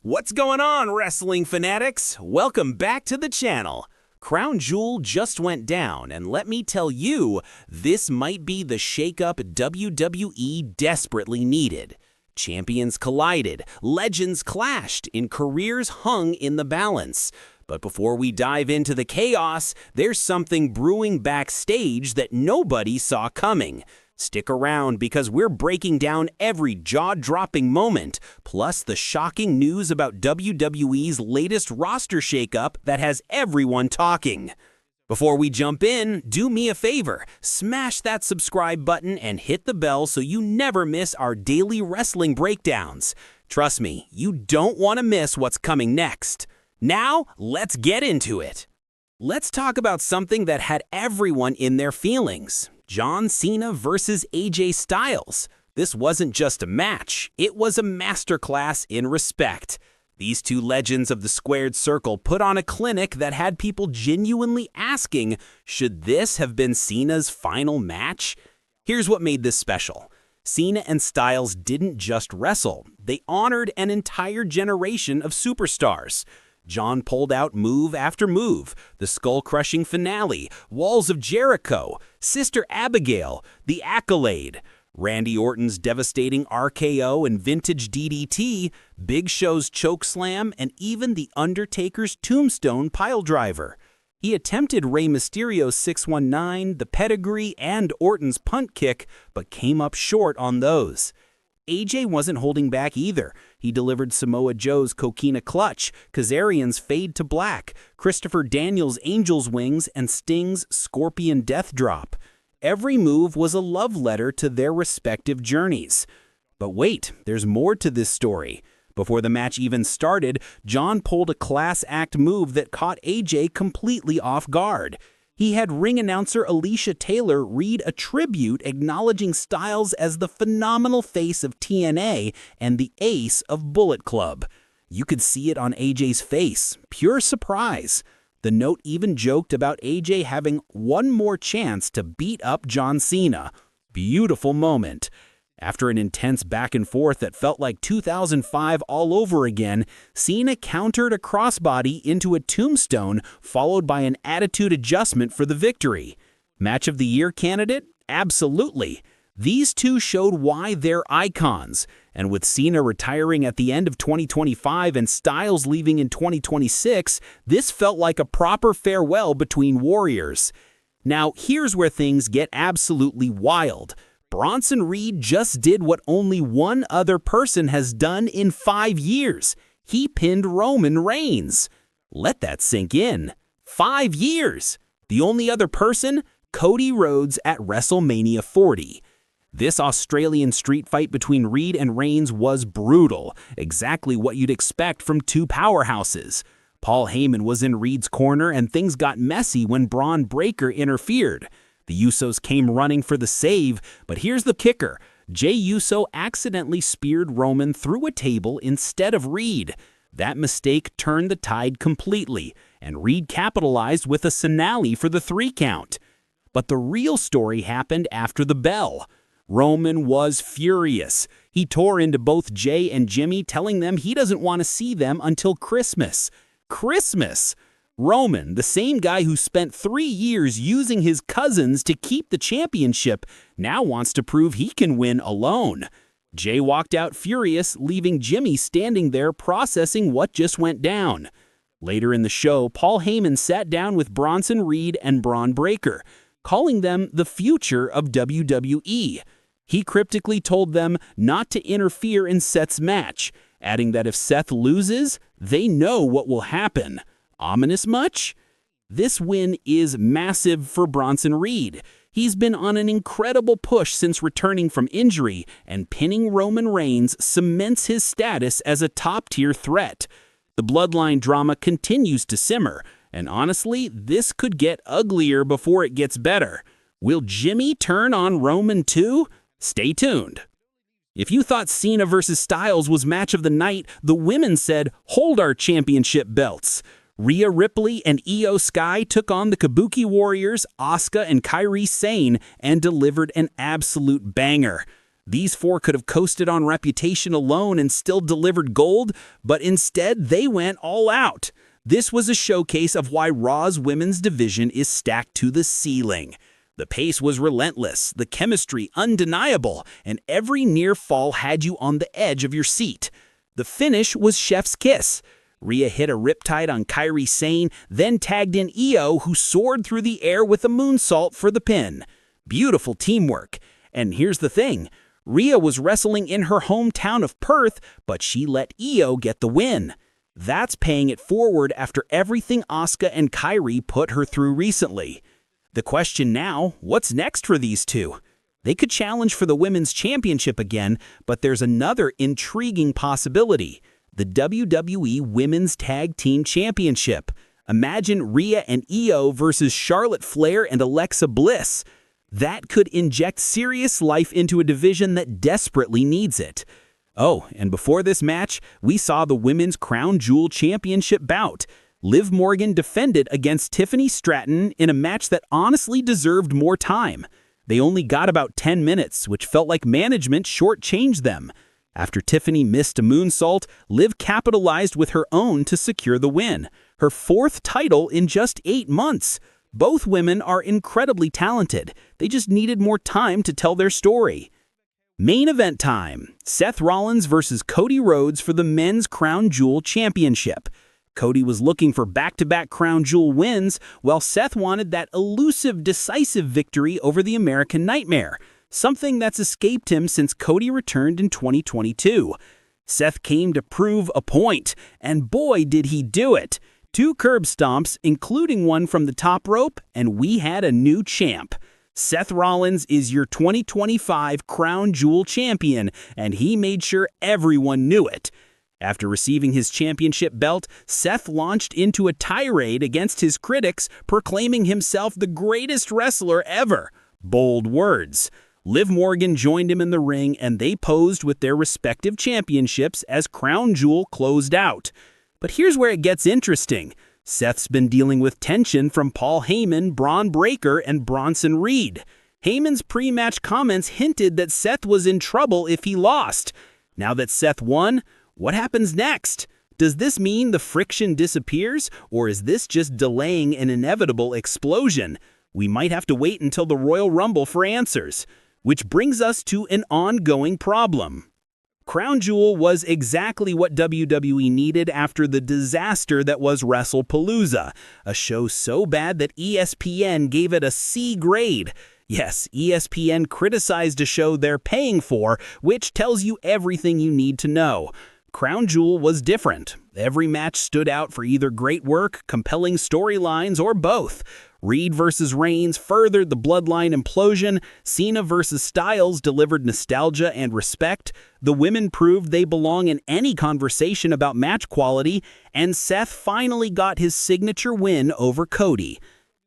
What's going on, wrestling fanatics? Welcome back to the channel. Crown Jewel just went down, and let me tell you, this might be the shakeup WWE desperately needed. Champions collided, legends clashed, and careers hung in the balance. But before we dive into the chaos, there's something brewing backstage that nobody saw coming. Stick around because we're breaking down every jaw-dropping moment, plus the shocking news about WWE's latest roster shakeup that has everyone talking. Before we jump in, do me a favor, smash that subscribe button and hit the bell so you never miss our daily wrestling breakdowns. Trust me, you don't want to miss what's coming next. Now, let's get into it. Let's talk about something that had everyone in their feelings. Cena versus AJ Styles. This wasn't just a match, it was a masterclass in respect. These two legends of the squared circle put on a clinic that had people genuinely asking, should this have been Cena's final match? Here's what made this special. Cena and Styles didn't just wrestle, they honored an entire generation of superstars. John pulled out move after move, the skull-crushing finale, Walls of Jericho, Sister Abigail, the Accolade, Randy Orton's devastating RKO and vintage DDT, Big Show's Chokeslam, and even The Undertaker's Tombstone piledriver. He attempted Rey Mysterio's 619, the pedigree, and Orton's punt kick, but came up short on those. AJ wasn't holding back either. He delivered Samoa Joe's Coquina Clutch, Kazarian's Fade to Black, Christopher Daniels' Angel's Wings, and Sting's Scorpion Death Drop. Every move was a love letter to their respective journeys. But wait, there's more to this story. Before the match even started, John pulled a class act move that caught AJ completely off guard. He had ring announcer Alicia Taylor read a tribute acknowledging Styles as the phenomenal face of TNA and the ace of Bullet Club. You could see it on AJ's face, pure surprise. The note even joked about AJ having one more chance to beat up John Cena. Beautiful moment. After an intense back and forth that felt like 2005 all over again, Cena countered a crossbody into a tombstone, followed by an attitude adjustment for the victory. Match of the Year candidate? Absolutely. These two showed why they're icons, and with Cena retiring at the end of 2025 and Styles leaving in 2026, this felt like a proper farewell between warriors. Now, here's where things get absolutely wild. Bronson Reed just did what only one other person has done in 5 years. He pinned Roman Reigns. Let that sink in. 5 years. The only other person? Cody Rhodes at WrestleMania 40. This Australian street fight between Reed and Reigns was brutal, exactly what you'd expect from two powerhouses. Paul Heyman was in Reed's corner and things got messy when Bron Breakker interfered. The Usos came running for the save, but here's the kicker. Jey Uso accidentally speared Roman through a table instead of Reed. That mistake turned the tide completely, and Reed capitalized with a finale for the 3 count. But the real story happened after the bell. Roman was furious. He tore into both Jey and Jimmy, telling them he doesn't want to see them until Christmas. Christmas! Roman, the same guy who spent 3 years using his cousins to keep the championship, now wants to prove he can win alone. Jey walked out furious, leaving Jimmy standing there processing what just went down. Later in the show, Paul Heyman sat down with Bronson Reed and Bron Breakker, calling them the future of WWE. He cryptically told them not to interfere in Seth's match, adding that if Seth loses, they know what will happen. Ominous much? This win is massive for Bronson Reed. He's been on an incredible push since returning from injury, and pinning Roman Reigns cements his status as a top-tier threat. The Bloodline drama continues to simmer, and honestly, this could get uglier before it gets better. Will Jimmy turn on Roman too? Stay tuned. If you thought Cena versus Styles was match of the night, the women said, hold our championship belts. Rhea Ripley and Io Sky took on the Kabuki Warriors, Asuka and Kairi Sane, and delivered an absolute banger. These four could have coasted on reputation alone and still delivered gold, but instead they went all out. This was a showcase of why Raw's women's division is stacked to the ceiling. The pace was relentless, the chemistry undeniable, and every near fall had you on the edge of your seat. The finish was chef's kiss. Rhea hit a riptide on Kairi Sane, then tagged in Io, who soared through the air with a moonsault for the pin. Beautiful teamwork. And here's the thing. Rhea was wrestling in her hometown of Perth, but she let Io get the win. That's paying it forward after everything Asuka and Kairi put her through recently. The question now, what's next for these two? They could challenge for the Women's Championship again, but there's another intriguing possibility. The WWE Women's Tag Team Championship. Imagine Rhea and Io versus Charlotte Flair and Alexa Bliss. That could inject serious life into a division that desperately needs it. Oh, and before this match, we saw the Women's Crown Jewel Championship bout. Liv Morgan defended against Tiffany Stratton in a match that honestly deserved more time. They only got about 10 minutes, which felt like management shortchanged them. After Tiffany missed a moonsault, Liv capitalized with her own to secure the win. Her fourth title in just 8 months. Both women are incredibly talented. They just needed more time to tell their story. Main event time. Seth Rollins versus Cody Rhodes for the Men's Crown Jewel Championship. Cody was looking for back-to-back Crown Jewel wins, while Seth wanted that elusive, decisive victory over the American Nightmare, something that's escaped him since Cody returned in 2022. Seth came to prove a point, and boy did he do it. 2 curb stomps, including one from the top rope, and we had a new champ. Seth Rollins is your 2025 Crown Jewel champion, and he made sure everyone knew it. After receiving his championship belt, Seth launched into a tirade against his critics, proclaiming himself the greatest wrestler ever. Bold words. Liv Morgan joined him in the ring, and they posed with their respective championships as Crown Jewel closed out. But here's where it gets interesting. Seth's been dealing with tension from Paul Heyman, Bron Breakker, and Bronson Reed. Heyman's pre-match comments hinted that Seth was in trouble if he lost. Now that Seth won, what happens next? Does this mean the friction disappears, or is this just delaying an inevitable explosion? We might have to wait until the Royal Rumble for answers. Which brings us to an ongoing problem. Crown Jewel was exactly what WWE needed after the disaster that was WrestlePalooza, a show so bad that ESPN gave it a C grade. Yes, ESPN criticized a show they're paying for, which tells you everything you need to know. Crown Jewel was different. Every match stood out for either great work, compelling storylines, or both. Reed versus Reigns furthered the Bloodline implosion, Cena versus Styles delivered nostalgia and respect, the women proved they belong in any conversation about match quality, and Seth finally got his signature win over Cody.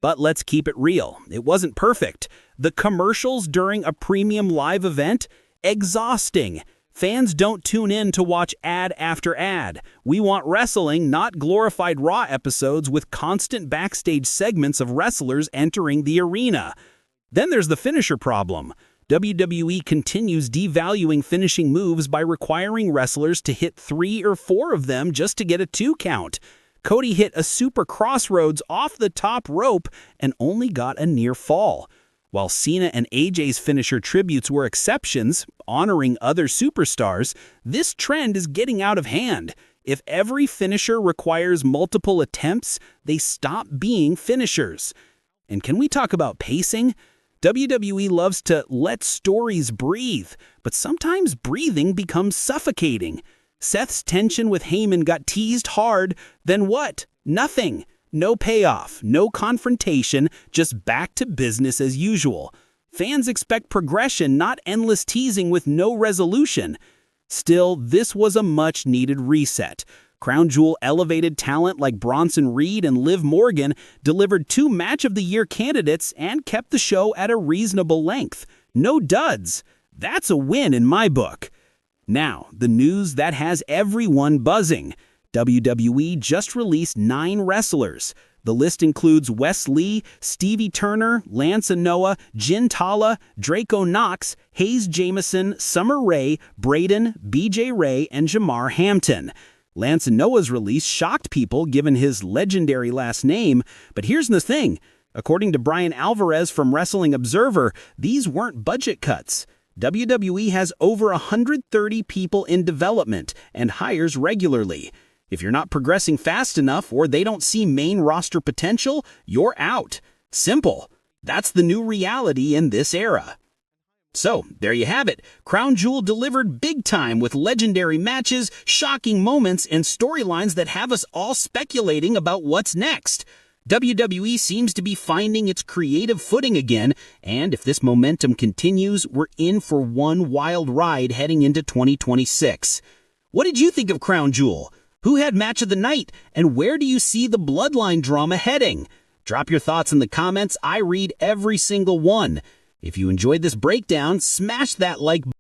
But let's keep it real. It wasn't perfect. The commercials during a premium live event? Exhausting. Fans don't tune in to watch ad after ad. We want wrestling, not glorified Raw episodes with constant backstage segments of wrestlers entering the arena. Then there's the finisher problem. WWE continues devaluing finishing moves by requiring wrestlers to hit 3 or 4 of them just to get a 2 count. Cody hit a super crossroads off the top rope and only got a near fall. While Cena and AJ's finisher tributes were exceptions, honoring other superstars, this trend is getting out of hand. If every finisher requires multiple attempts, they stop being finishers. And can we talk about pacing? WWE loves to let stories breathe, but sometimes breathing becomes suffocating. Seth's tension with Heyman got teased hard, then what? Nothing. No payoff, no confrontation, just back to business as usual. Fans expect progression, not endless teasing with no resolution. Still, this was a much-needed reset. Crown Jewel elevated talent like Bronson Reed and Liv Morgan, delivered 2 Match of the Year candidates, and kept the show at a reasonable length. No duds. That's a win in my book. Now, the news that has everyone buzzing. WWE just released 9 wrestlers. The list includes Wes Lee, Stevie Turner, Lance Anoa'i, Jin Tala, Draco Knox, Hayes Jameson, Summer Rae, Braden, BJ Ray, and Jamar Hampton. Lance Anoa'i's release shocked people given his legendary last name, but here's the thing. According to Brian Alvarez from Wrestling Observer, these weren't budget cuts. WWE has over 130 people in development and hires regularly. If you're not progressing fast enough or they don't see main roster potential, you're out. Simple. That's the new reality in this era. So, there you have it. Crown Jewel delivered big time with legendary matches, shocking moments, and storylines that have us all speculating about what's next. WWE seems to be finding its creative footing again, and if this momentum continues, we're in for one wild ride heading into 2026. What did you think of Crown Jewel? Who had match of the night, and where do you see the Bloodline drama heading? Drop your thoughts in the comments. I read every single one. If you enjoyed this breakdown, smash that like button.